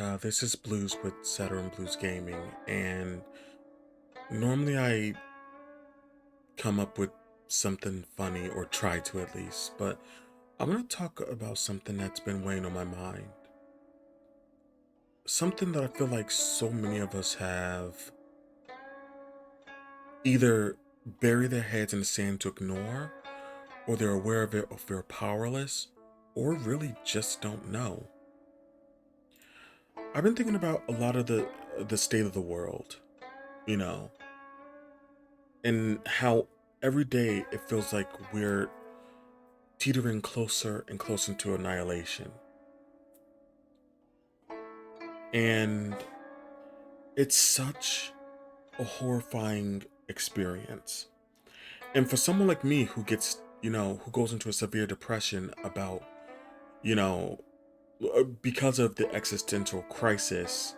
This is Blues with Saturn Blues Gaming, and normally I come up with something funny, or try to at least, but I'm gonna talk about something that's been weighing on my mind. Something that I feel like so many of us have either bury their heads in the sand to ignore, or they're aware of it, or they're powerless, or really just don't know. I've been thinking about a lot of the state of the world, you know, and how every day it feels like we're teetering closer and closer to annihilation. And it's such a horrifying experience. And for someone like me who gets, who goes into a severe depression about, you know, because of the existential crisis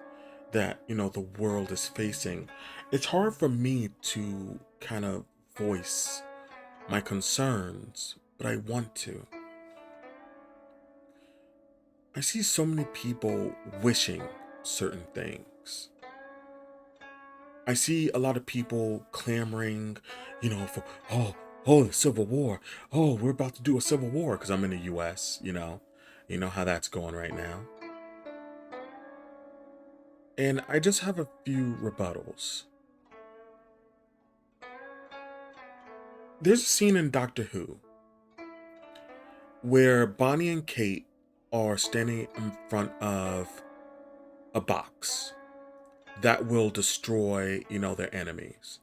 that, the world is facing, it's hard for me to kind of voice my concerns, but I want to. I see so many people wishing certain things. I see a lot of people clamoring, for, the Civil War. Oh, we're about to do a Civil War because I'm in the US, You know how that's going right now. And I just have a few rebuttals. There's a scene in Doctor Who where Bonnie and Kate are standing in front of a box that will destroy, their enemies.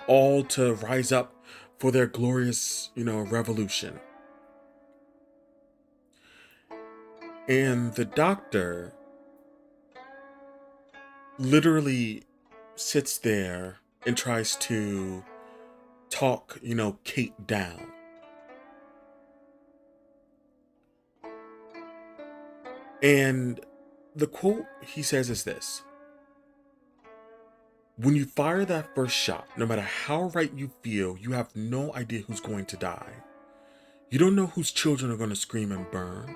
All to rise up for their glorious, revolution. And the doctor literally sits there and tries to talk, Kate down. And the quote he says is this: "When you fire that first shot, no matter how right you feel, you have no idea who's going to die. You don't know whose children are going to scream and burn,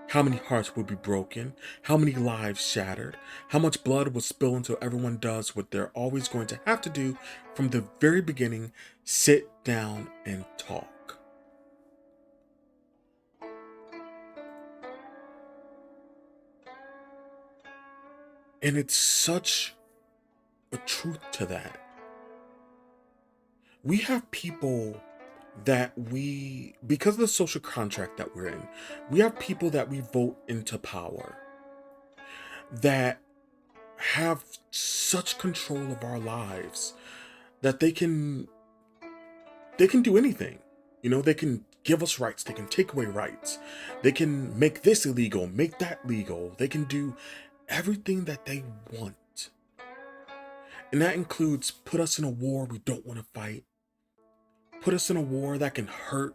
how many hearts will be broken, how many lives shattered, how much blood will spill until everyone does what they're always going to have to do from the very beginning: sit down and talk." And it's such a truth to that. We have people that because of the social contract that we're in, we have people that we vote into power that have such control of our lives that they can do anything. They can give us rights, they can take away rights, they can make this illegal, make that legal, they can do everything that they want. And that includes put us in a war we don't want to fight, put us in a war that can hurt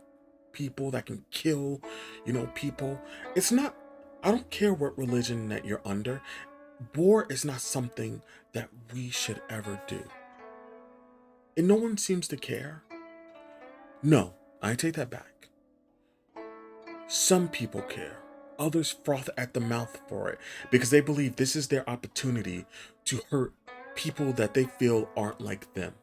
people, that can kill, people. It's not, I don't care what religion that you're under, war is not something that we should ever do. And no one seems to care. No, I take that back. Some people care. Others froth at the mouth for it because they believe this is their opportunity to hurt people that they feel aren't like them.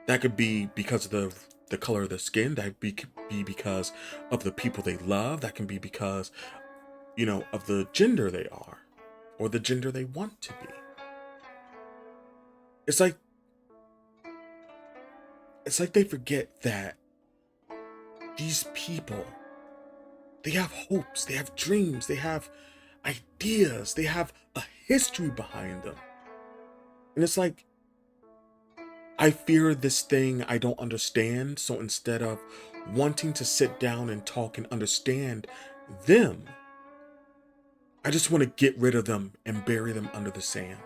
That could be because of the color of their skin. That could be because of the people they love. That can be because, of the gender they are or the gender they want to be. It's like they forget that these people, they have hopes, they have dreams, they have ideas, they have a history behind them. And it's like, I fear this thing I don't understand, so instead of wanting to sit down and talk and understand them, I just want to get rid of them and bury them under the sand.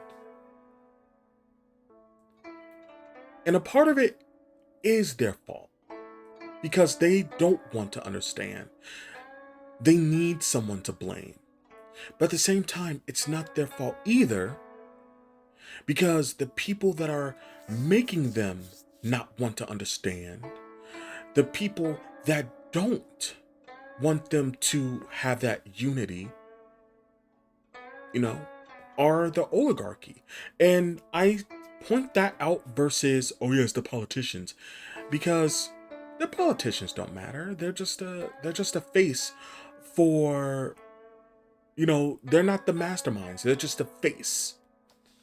And a part of it is their fault because they don't want to understand. They need someone to blame. But at the same time, it's not their fault either because the people that are making them not want to understand, the people that don't want them to have that unity, you know, are the oligarchy. And I point that out versus, oh yes, the politicians, because the politicians don't matter. They're just a face for, they're not the masterminds. They're just a face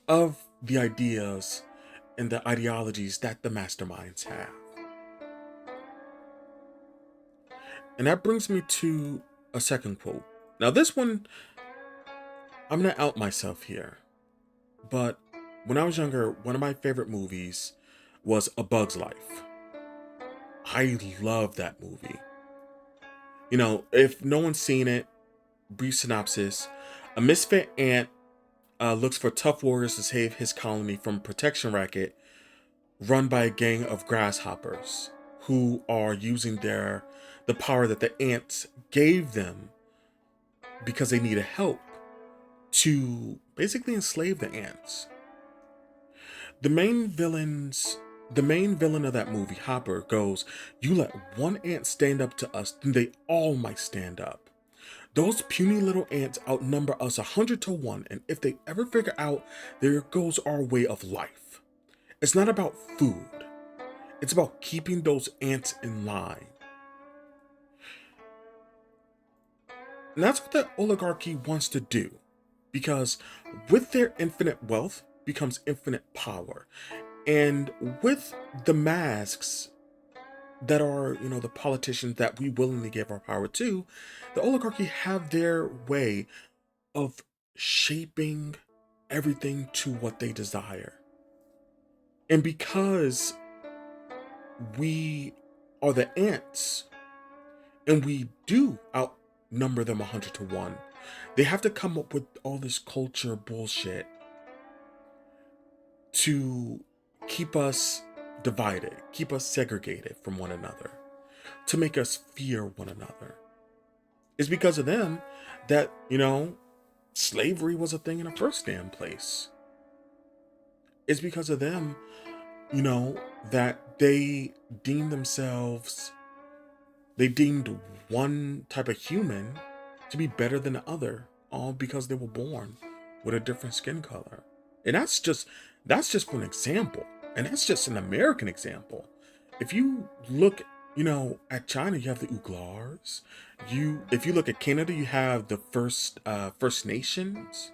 of the ideas and the ideologies that the masterminds have. And that brings me to a second quote. Now, this one, I'm going to out myself here. But when I was younger, one of my favorite movies was A Bug's Life. I love that movie. If no one's seen it, brief synopsis: a misfit ant looks for tough warriors to save his colony from a protection racket run by a gang of grasshoppers who are using the power that the ants gave them because they needed help to basically enslave the ants. The main villains the main villain of that movie, Hopper, goes, "You let one ant stand up to us, then they all might stand up. Those puny little ants outnumber us 100 to 1, and if they ever figure out, there goes our way of life. It's not about food. It's about keeping those ants in line." And that's what the oligarchy wants to do, because with their infinite wealth becomes infinite power. And with the masks that are, the politicians that we willingly give our power to, the oligarchy have their way of shaping everything to what they desire. And because we are the ants and we do outnumber them 100 to 1, they have to come up with all this culture bullshit to keep us divided, keep us segregated from one another, to make us fear one another. It's because of them that, slavery was a thing in the first damn place. It's because of them, that they deemed one type of human to be better than the other, all because they were born with a different skin color. And that's just one example. And that's just an American example. If you look, at China, you have the Uyghurs. If you look at Canada, you have the First Nations.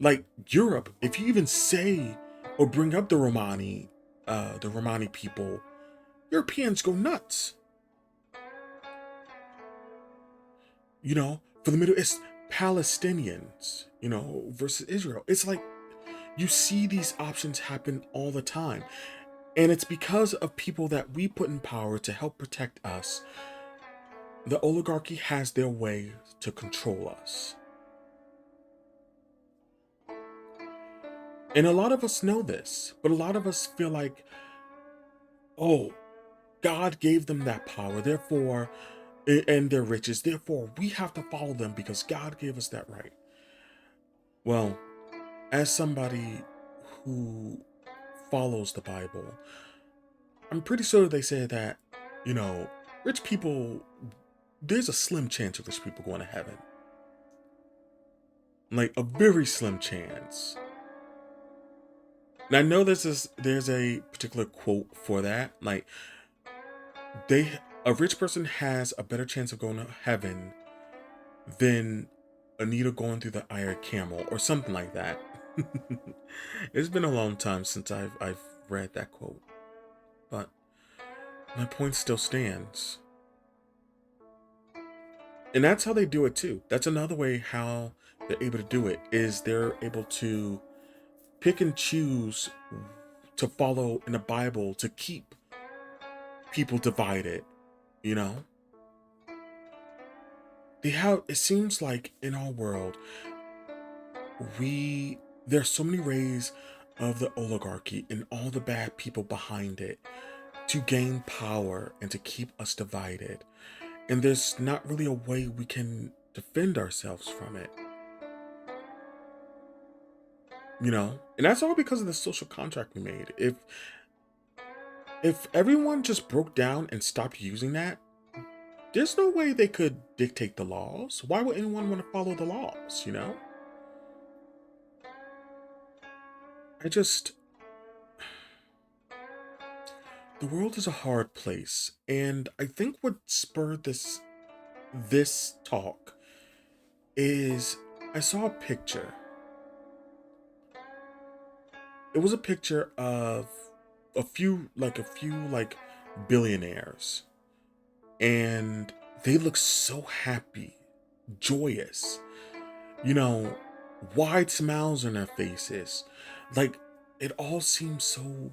Like Europe, if you even say or bring up the Romani people, Europeans go nuts. For the Middle East, Palestinians, versus Israel. It's like you see these options happen all the time. And it's because of people that we put in power to help protect us. The oligarchy has their way to control us. And a lot of us know this, but a lot of us feel like, oh, God gave them that power, therefore, and their riches, therefore we have to follow them because God gave us that right. Well, as somebody who follows the Bible, I'm pretty sure they say that, rich people, there's a slim chance of rich people going to heaven. Like a very slim chance. And I know there's a particular quote for that. Like a rich person has a better chance of going to heaven than a needle going through the eye of a camel or something like that. It's been a long time since I've read that quote, but my point still stands. And that's how they do it too. That's another way how they're able to do it, is they're able to pick and choose to follow in the Bible to keep people divided, it seems like in our world, there's so many ways of the oligarchy and all the bad people behind it to gain power and to keep us divided. And there's not really a way we can defend ourselves from it. And that's all because of the social contract we made. If everyone just broke down and stopped using that, there's no way they could dictate the laws. Why would anyone want to follow the laws, you know? I just, the world is a hard place, and I think what spurred this talk is I saw a picture. It was a picture of a few billionaires, and they look so happy, joyous, you know, wide smiles on their faces. Like, it all seems so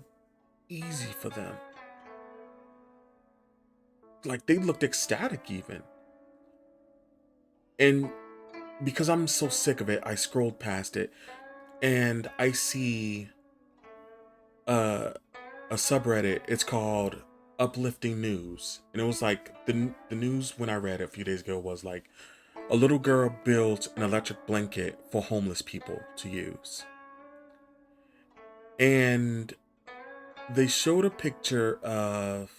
easy for them. Like, they looked ecstatic even. And because I'm so sick of it, I scrolled past it and I see uh, a subreddit. It's called Uplifting News. And it was like the news when I read it a few days ago was like a little girl builds an electric blanket for homeless people to use. And they showed a picture of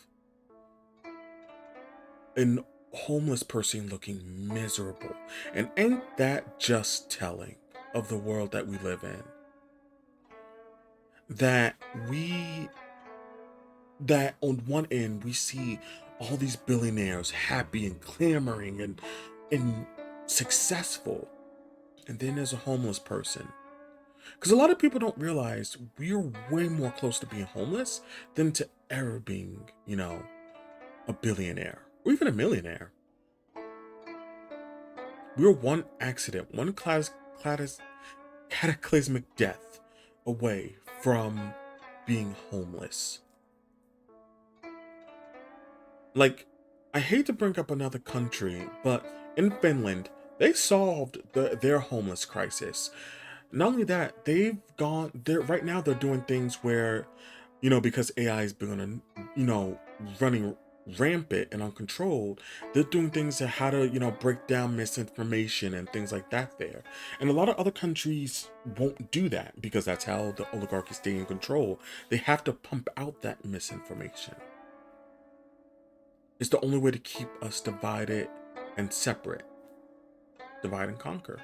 an homeless person looking miserable. And ain't that just telling of the world that we live in? That we that on one end we see all these billionaires happy and clamoring and successful, and then there's a homeless person. Because a lot of people don't realize we are way more close to being homeless than to ever being, a billionaire or even a millionaire. We're one accident, one cataclysmic death away from being homeless. Like, I hate to bring up another country, but in Finland, they solved their homeless crisis. Not only that, they're right now they're doing things where, because AI has been, running rampant and uncontrolled, they're doing things to how to, break down misinformation and things like that there. And a lot of other countries won't do that because that's how the oligarchy stay in control. They have to pump out that misinformation. It's the only way to keep us divided and separate. Divide and conquer.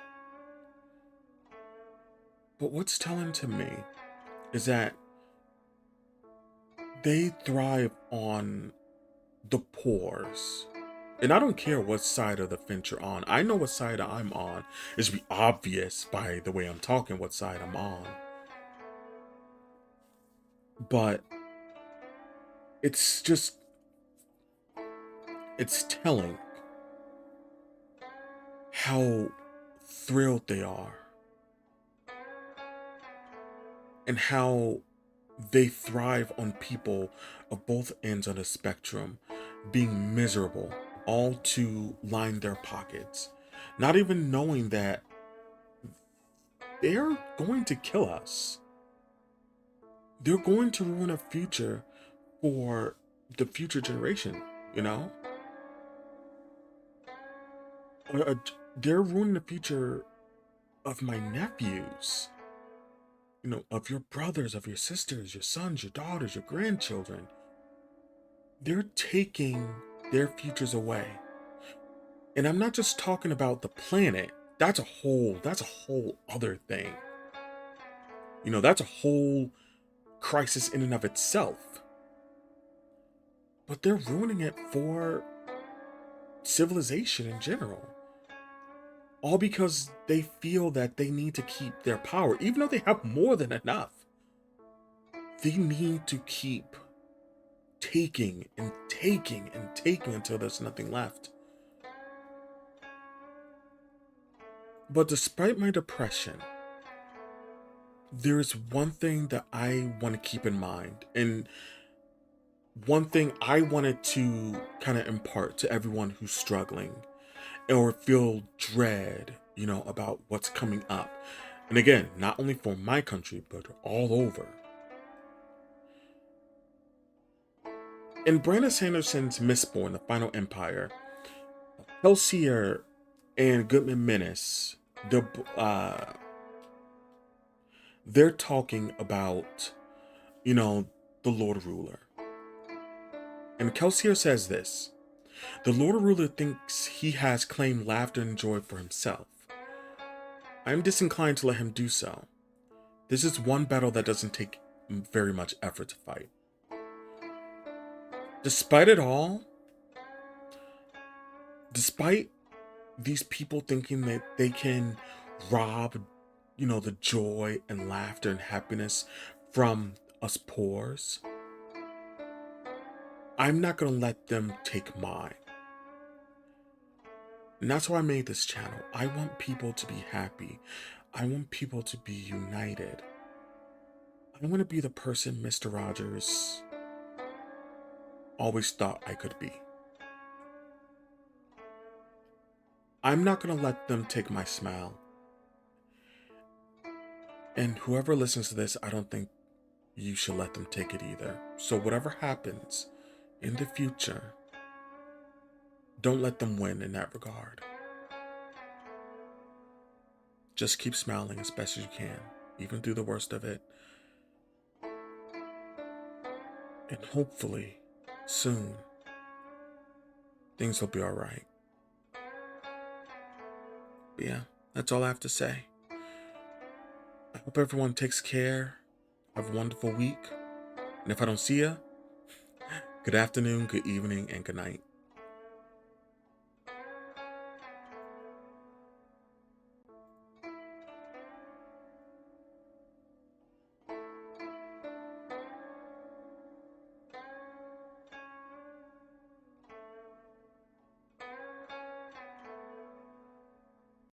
But what's telling to me is that they thrive on the pores. And I don't care what side of the fence you're on. I know what side I'm on. It should be obvious by the way I'm talking what side I'm on. But it's telling how thrilled they are and how they thrive on people of both ends of the spectrum being miserable, all to line their pockets, not even knowing that they're going to kill us. They're going to ruin a future for the future generation, you know? Or, they're ruining the future of my nephews, of your brothers, of your sisters, your sons, your daughters, your grandchildren. They're taking their futures away. And I'm not just talking about the planet. That's a whole other thing. That's a whole crisis in and of itself. But they're ruining it for civilization in general. All because they feel that they need to keep their power, even though they have more than enough. They need to keep taking and taking and taking until there's nothing left. But despite my depression, there is one thing that I want to keep in mind, and one thing I wanted to kind of impart to everyone who's struggling or feel dread, about what's coming up. And again, not only for my country, but all over. In Brandon Sanderson's Mistborn, The Final Empire, Helsier and Goodman Menace, they're talking about, the Lord Ruler. And Kelsier says this: The Lord Ruler thinks he has claimed laughter and joy for himself. I am disinclined to let him do so. This is one battle that doesn't take very much effort to fight. Despite it all, despite these people thinking that they can rob, the joy and laughter and happiness from us poors, I'm not going to let them take mine. And that's why I made this channel. I want people to be happy. I want people to be united. I want to be the person Mr. Rogers always thought I could be. I'm not going to let them take my smile. And whoever listens to this, I don't think you should let them take it either. So whatever happens in the future, don't let them win in that regard. Just keep smiling as best as you can, even through the worst of it. And hopefully, soon, things will be alright. But yeah, that's all I have to say. I hope everyone takes care. Have a wonderful week. And if I don't see you, good afternoon, good evening, and good night.